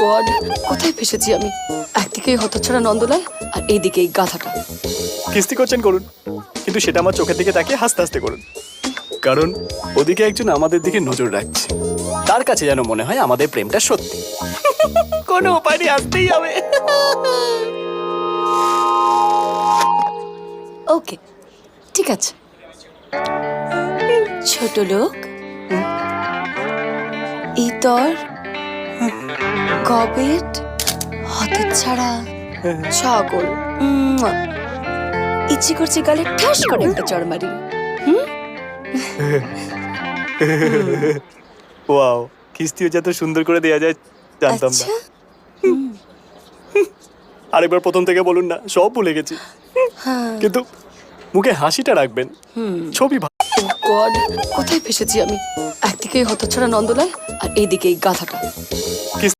God, কোথায় ফেসেছি আমি? একদিকে হতচ্ছাড়া নন্দলাল আর এইদিকে এই গাধাটা। কিস্তি করছেন করুন, কিন্তু সেটা আমার চোখের দিকে তাকিয়ে হাসতে হাসতে করুন, কারণ ওদিকে একজন আমাদের দিকে নজর রাখছে। তার কাছে যেন মনে হয় আমাদের প্রেমটা সত্যি। কোনো উপায় নেই, আসতেই হবে। ওকে, ঠিক আছে। ছোট লোক, ইতর, গবেট, হতচ্ছাড়া, ছাগল। ইচ্ছে করছে গালে ঠাস করে একটা চড় মারি। ওয়াও, কিস্তিও যত সুন্দর করে দেয়া যায় জানতাম না। আচ্ছা, আরেকবার প্রথম থেকে বলুন না, সব ভুলে গেছি। কিন্তু মুখে হাসিটা রাখবেন। ছবি গড, কোথায় ফেসেছি আমি? একদিকে হতচ্ছাড়া নন্দলাল আর এইদিকে এই গাধাটা।